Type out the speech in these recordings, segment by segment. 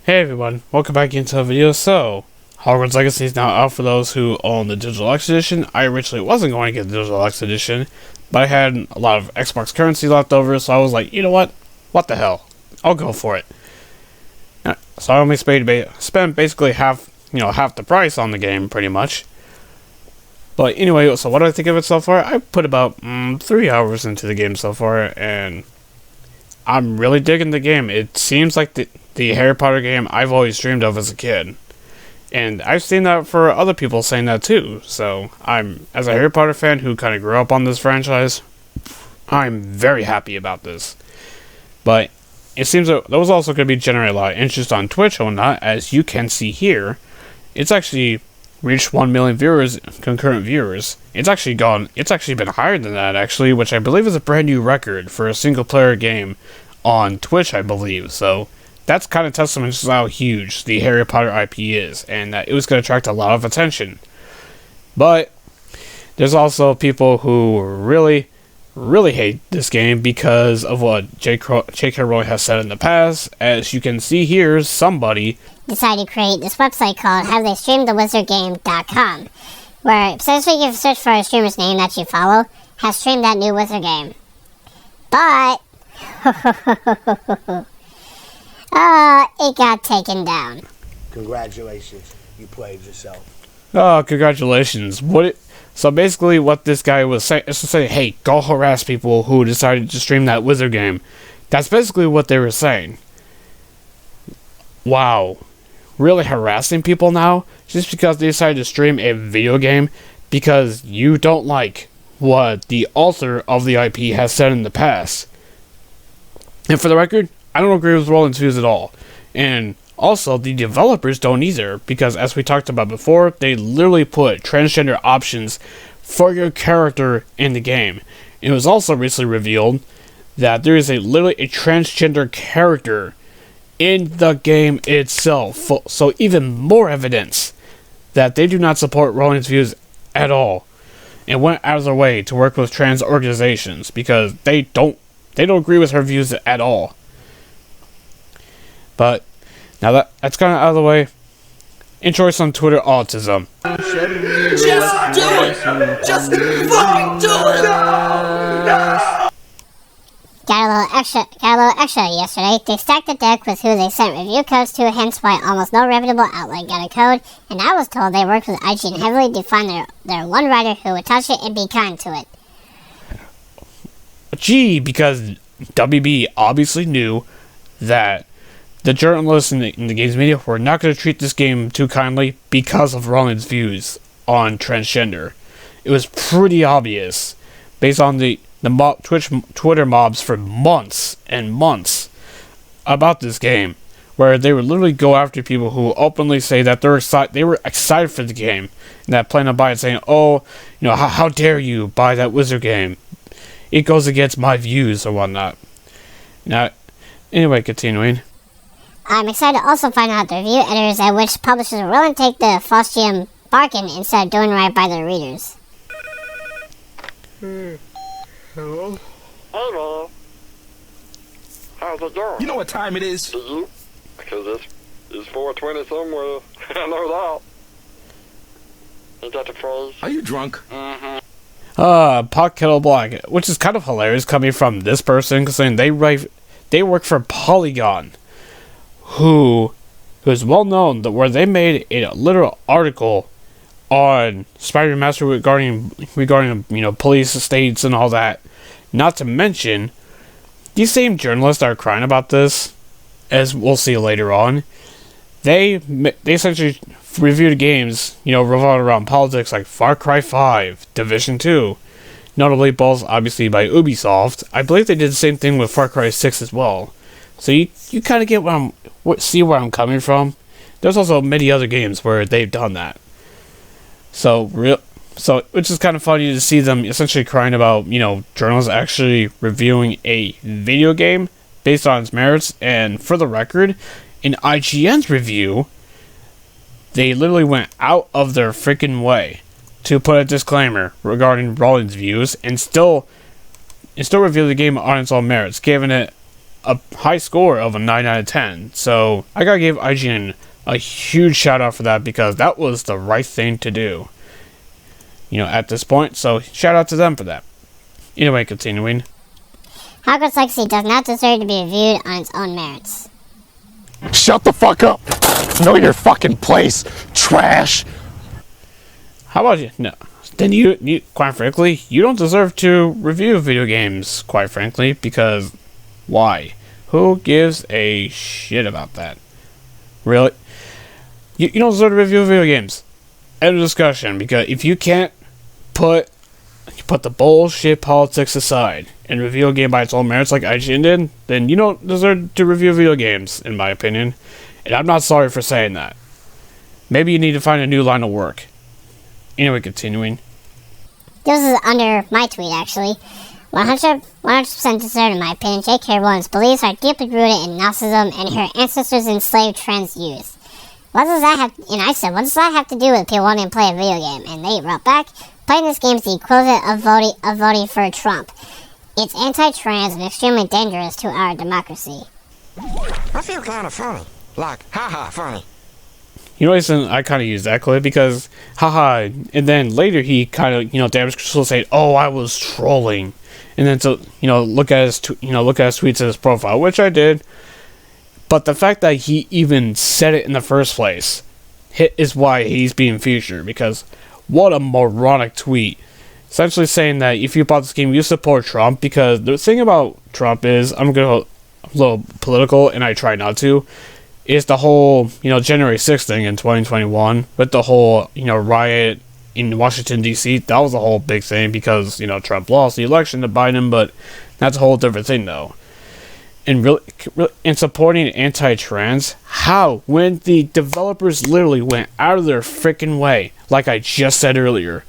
Hey everyone, welcome back into the video. So, Hogwarts Legacy is now out for those who own the Digital X Edition. I originally wasn't going to get the Digital X Edition, but I had a lot of Xbox currency left over, so I was like, you know what? What the hell? I'll go for it. So I only spent basically half the price on the game, pretty much. But anyway, so what do I think of it so far? I put about 3 hours into the game so far, and I'm really digging the game. It seems like the Harry Potter game I've always dreamed of as a kid. And I've seen that for other people saying that too. So, as a Harry Potter fan who kind of grew up on this franchise, I'm very happy about this. But it seems that there was also going to be generating a lot of interest on Twitch and whatnot, as you can see here. It's actually reached 1 million viewers, concurrent viewers. It's actually been higher than that, actually, which I believe is a brand new record for a single player game on Twitch, I believe. So that's kind of testament to how huge the Harry Potter IP is, and that it was going to attract a lot of attention. But there's also people who really hate this game because of what J.K. Rowling has said in the past. As you can see here, somebody decided to create this website called HowTheyStreamTheWizardGame.com, where essentially you search for a streamer's name that you follow, has streamed that new wizard game. But it got taken down. Congratulations, you played yourself. Oh, congratulations. So basically what this guy was saying is to say, hey, go harass people who decided to stream that wizard game. That's basically what they were saying. Wow. Really harassing people now? Just because they decided to stream a video game because you don't like what the author of the IP has said in the past. And for the record, I don't agree with Rowling's views at all. And also, the developers don't either, because as we talked about before, they literally put transgender options for your character in the game. It was also recently revealed that there is literally a transgender character in the game itself. So even more evidence that they do not support Rowling's views at all, and went out of their way to work with trans organizations because they don't agree with her views at all. But now that's kind of out of the way, enjoy some Twitter autism. Just do it! Just fucking do it! Got a little extra yesterday. They stacked the deck with who they sent review codes to, hence why almost no reputable outlet got a code. And I was told they worked with IGN heavily to find their one writer who would touch it and be kind to it. Gee, because WB obviously knew that the journalists in the games media were not going to treat this game too kindly because of Rowling's views on transgender. It was pretty obvious, based on the Twitter mobs for months and months about this game, where they would literally go after people who openly say that they were excited for the game, and that plan to buy it, saying, oh, how dare you buy that wizard game? It goes against my views or whatnot. Now, anyway, continuing. I'm excited to also find out the review editors at which publishers are willing to take the Faustian bargain instead of doing right by their readers. Hello? Hey there. How's it going? You know what time it is? Do you? Because it's 4:20 somewhere. I know that. Is that the phrase? Are you drunk? Mm-hmm. Pot Kettle Black, which is kind of hilarious coming from this person, considering they work for Polygon, who is well known that where they made a literal article on Spider-Man Master regarding police states and all that. Not to mention, these same journalists that are crying about this, as we'll see later on, they essentially reviewed games, revolving around politics like Far Cry 5, Division 2, notably both obviously by Ubisoft. I believe they did the same thing with Far Cry 6 as well. So you kind of get see where I'm coming from. There's also many other games where they've done that. So which is kind of funny to see them essentially crying about, journalists actually reviewing a video game based on its merits. And for the record, in IGN's review, they literally went out of their freaking way to put a disclaimer regarding Rowling's views and still review the game on its own merits, giving it a high score of a 9 out of 10. So I gotta give IGN a huge shout out for that, because that was the right thing to do, at this point. So shout out to them for that. Anyway, continuing. Hogwarts Legacy does not deserve to be reviewed on its own merits. Shut the fuck up! Know your fucking place, trash! How about you? No. Then you, quite frankly, you don't deserve to review video games, quite frankly, because why? Who gives a shit about that? Really? You don't deserve to review video games. End of discussion, because if you can't put the bullshit politics aside and review a game by its own merits like IGN did, then you don't deserve to review video games, in my opinion. And I'm not sorry for saying that. Maybe you need to find a new line of work. Anyway, continuing. This is under my tweet, actually. 100% deserved, in my opinion. J.K. Rowling's beliefs are deeply rooted in Gnosticism, and her ancestors enslaved trans youth. What does that have? And I said, what does that have to do with people wanting to play a video game? And they wrote back, playing this game is the equivalent of voting for Trump. It's anti-trans and extremely dangerous to our democracy. I feel kind of funny. Like, haha, funny. I kind of used that clip because, haha, and then later he kind of, damage control saying, oh, I was trolling. And then so, look at his tweets at his profile, which I did. But the fact that he even said it in the first place is why he's being featured, because what a moronic tweet. Essentially saying that if you bought this game, you support Trump, because the thing about Trump is, I'm going to go a little political, and I try not to, is the whole, January 6th thing in 2021, with the whole, riot in Washington, D.C. That was a whole big thing, because, Trump lost the election to Biden, but that's a whole different thing, though. And really, supporting anti-trans, how? When the developers literally went out of their freaking way, like I just said earlier,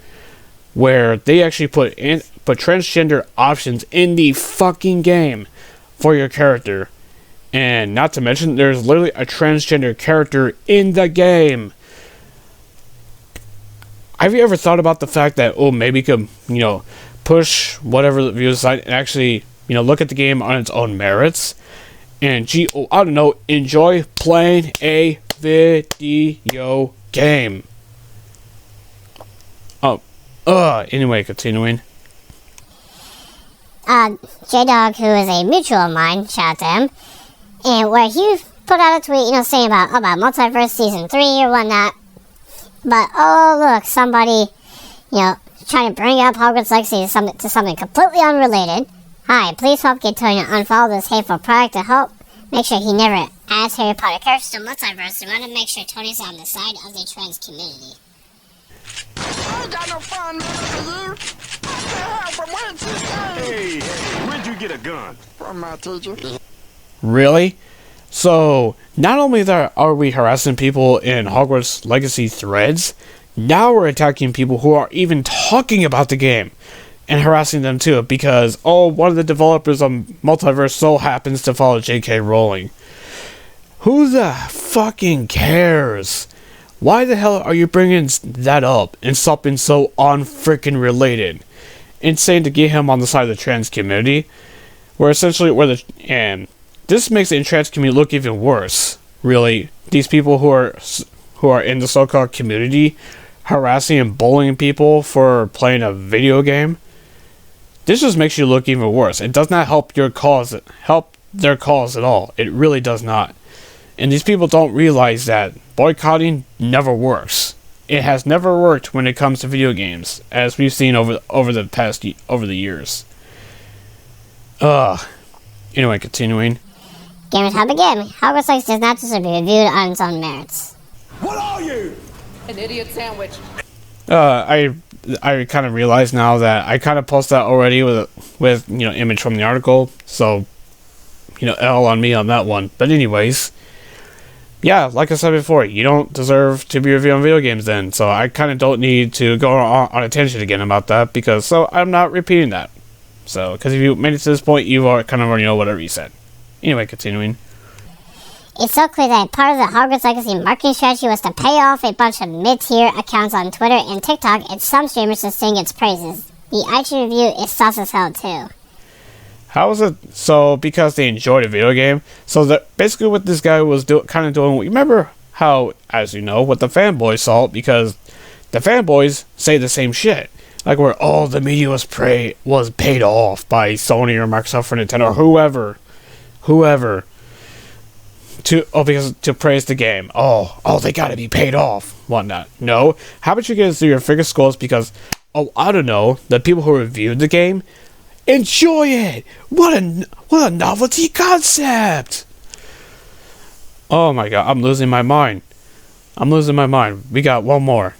where they actually put transgender options in the fucking game for your character. And not to mention, there's literally a transgender character in the game. Have you ever thought about the fact that, maybe you could, push whatever the views aside and actually, look at the game on its own merits? And I don't know, enjoy playing a video game. Anyway, continuing. J-Dog, who is a mutual of mine, shout out to him, and where he put out a tweet, saying about Multiverse Season 3 or whatnot. But, look, somebody, trying to bring up Hogwarts Legacy to something completely unrelated. Hi, please help get Tony to unfollow this hateful product to help make sure he never adds Harry Potter characters to Multiverse. We want to make sure Tony's on the side of the trans community. I ain't got no fun for you. What the hell, from when's this game? Hey, where'd you get a gun? From my teacher. Really? So, not only that are we harassing people in Hogwarts Legacy threads, now we're attacking people who are even talking about the game and harassing them too, because, one of the developers of Multiverse so happens to follow J.K. Rowling. Who the fucking cares? Why the hell are you bringing that up in something so unfreaking related? And saying to get him on the side of the trans community, where essentially this makes the trans community look even worse. Really, these people who are in the so-called community harassing and bullying people for playing a video game. This just makes you look even worse. It does not help their cause at all. It really does not. And these people don't realize that boycotting never works. It has never worked when it comes to video games, as we've seen over the years. Anyway, continuing. Gamers Hub again. Hogwarts Legacy does not deserve to be reviewed on its own merits. What are you? An idiot sandwich. I kind of realize now that I kind of posted that already with image from the article, so L on me on that one. But anyways, yeah, like I said before, you don't deserve to be reviewing video games then, so I kind of don't need to go on a tangent again about that, so I'm not repeating that. So, because if you made it to this point, you kind of already know whatever you said. Anyway, continuing. It's so clear that part of the Hogwarts Legacy marketing strategy was to pay off a bunch of mid-tier accounts on Twitter and TikTok and some streamers to sing its praises. The iTunes review is sus as hell too. How is it? So, because they enjoyed a video game. So, that basically what this guy was kind of doing. Remember how, as you know, what the fanboys saw, because the fanboys say the same shit. Like, where all the media was paid off by Sony or Microsoft or Nintendo or whoever. To praise the game. Oh, they gotta be paid off. Whatnot. No. How about you get through your figure skulls because, I don't know, the people who reviewed the game enjoy it. What a novelty concept. Oh my god, I'm losing my mind. We got one more.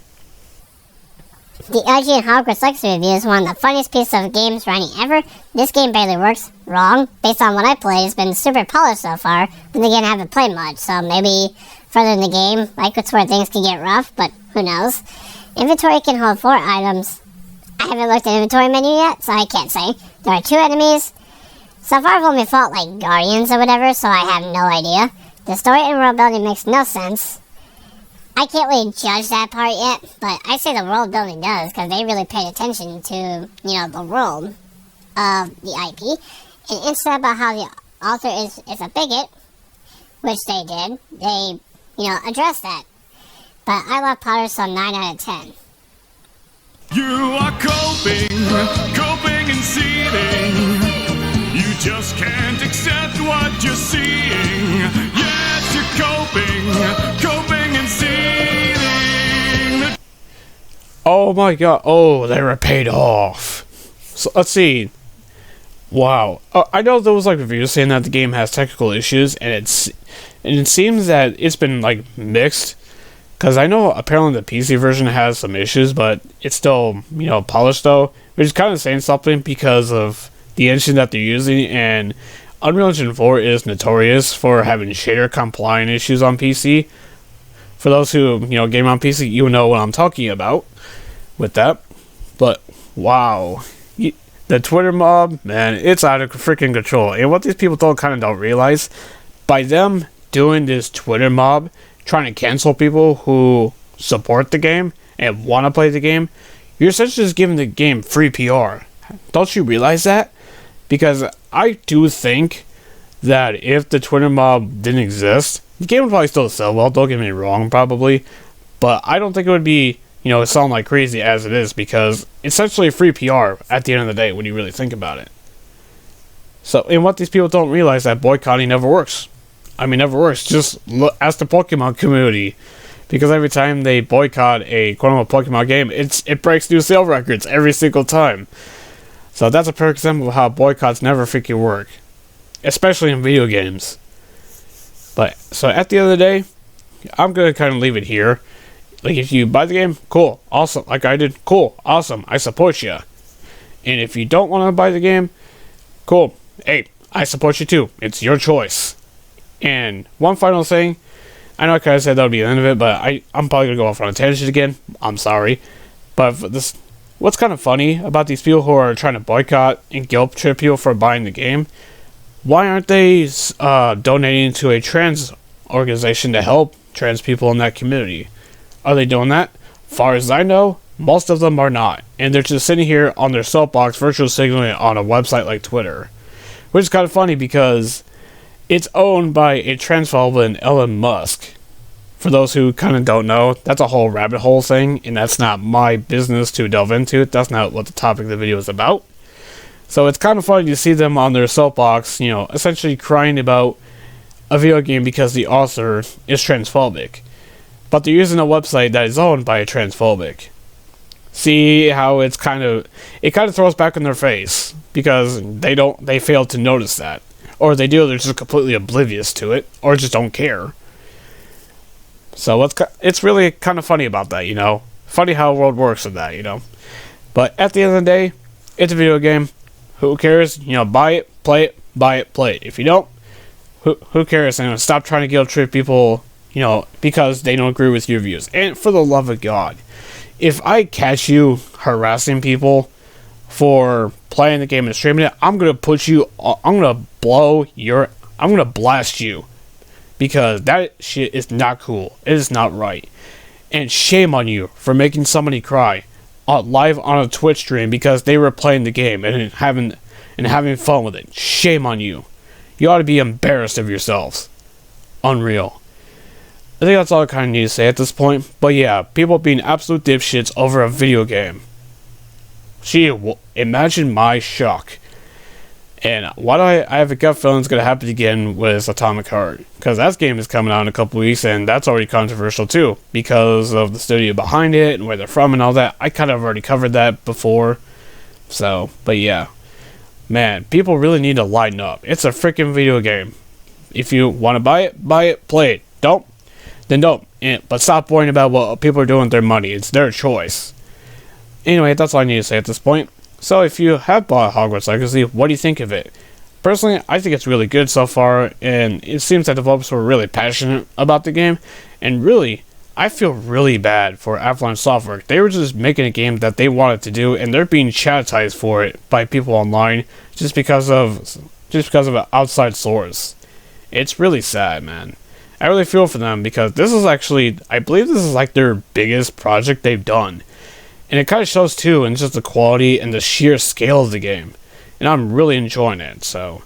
The IGN Hogwarts Legacy review is one of the funniest pieces of games writing ever. This game barely works. Wrong. Based on what I played, it's been super polished so far, but again, I haven't played much, so maybe further in the game, like it's where things can get rough, but who knows. Inventory can hold 4 items. I haven't looked at the inventory menu yet, so I can't say. There are 2 enemies. So far I've only fought like guardians or whatever, so I have no idea. The story and world building makes no sense. I can't really judge that part yet, but I say the world building does, because they really paid attention to, the world of the IP. And instead about how the author is a bigot, which they did, they, addressed that. But I love Potter, so 9 out of 10. You are coping and seething. You just can't accept what you're seeing. Yes, you're coping and seething. Oh my god. Oh, they were paid off. So, let's see. Wow. I know there was reviews saying that the game has technical issues, and it seems that it's been mixed. Because I know apparently the PC version has some issues, but it's still, polished though. Which is kind of saying something because of the engine that they're using. And Unreal Engine 4 is notorious for having shader compliant issues on PC. For those who, game on PC, you know what I'm talking about with that. But, wow. The Twitter mob, man, it's out of freaking control. And what these people don't realize, by them doing this Twitter mob, trying to cancel people who support the game and want to play the game, you're essentially just giving the game free PR. Don't you realize that? Because I do think that if the Twitter mob didn't exist, the game would probably still sell well, don't get me wrong, probably. But I don't think it would be, sound like crazy as it is, because it's essentially free PR at the end of the day when you really think about it. So, and what these people don't realize, that boycotting never works. Never works. Just ask the Pokemon community. Because every time they boycott a quote-unquote Pokemon game, it breaks new sale records every single time. So that's a perfect example of how boycotts never freaking work. Especially in video games. But, so at the end of the day, I'm going to kind of leave it here. If you buy the game, cool, awesome. Like I did, cool, awesome, I support you. And if you don't want to buy the game, cool, hey, I support you too. It's your choice. And one final thing, I know I kind of said that would be the end of it, but I'm probably going to go off on a tangent again. I'm sorry. But what's kind of funny about these people who are trying to boycott and guilt trip people for buying the game, why aren't they donating to a trans organization to help trans people in that community? Are they doing that? Far as I know, most of them are not. And they're just sitting here on their soapbox virtual signaling on a website like Twitter. Which is kind of funny because it's owned by a transphobe, Elon Musk. For those who kind of don't know, that's a whole rabbit hole thing, and that's not my business to delve into. That's not what the topic of the video is about. So it's kind of funny to see them on their soapbox, essentially crying about a video game because the author is transphobic. But they're using a website that is owned by a transphobic. See how it kind of throws back in their face because they fail to notice that. Or they do, they're just completely oblivious to it, or just don't care. So it's really kind of funny about that, Funny how the world works with that, But at the end of the day, it's a video game. Who cares? Buy it, play it, buy it, play it. If you don't, who cares? And stop trying to guilt trip people, because they don't agree with your views. And for the love of God, if I catch you harassing people for playing the game and streaming it, I'm gonna blast you. Because that shit is not cool. It is not right. And shame on you for making somebody cry live on a Twitch stream because they were playing the game and and having fun with it. Shame on you. You ought to be embarrassed of yourselves. Unreal. I think that's all I kind of need to say at this point. But yeah, people being absolute dipshits over a video game. Imagine my shock. And why do I have a gut feeling it's going to happen again with Atomic Heart? Because that game is coming out in a couple weeks, and that's already controversial too, because of the studio behind it and where they're from and all that. I kind of already covered that before. So, but yeah. Man, people really need to lighten up. It's a freaking video game. If you want to buy it, play it. Don't, then don't. But stop worrying about what people are doing with their money. It's their choice. Anyway, that's all I need to say at this point. So if you have bought Hogwarts Legacy, what do you think of it? Personally, I think it's really good so far, and it seems that developers were really passionate about the game, and really, I feel really bad for Avalanche Software. They were just making a game that they wanted to do, and they're being chastised for it by people online just because of an outside source. It's really sad, man. I really feel for them because this is actually, I believe this is like their biggest project they've done. And it kind of shows too in just the quality and the sheer scale of the game. And I'm really enjoying it, so.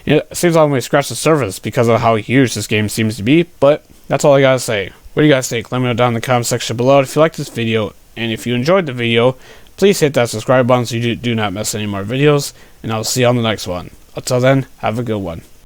It seems like I'm going to scratch the surface because of how huge this game seems to be, but that's all I gotta say. What do you guys think? Let me know down in the comment section below if you liked this video. And if you enjoyed the video, please hit that subscribe button so you do not miss any more videos. And I'll see you on the next one. Until then, have a good one.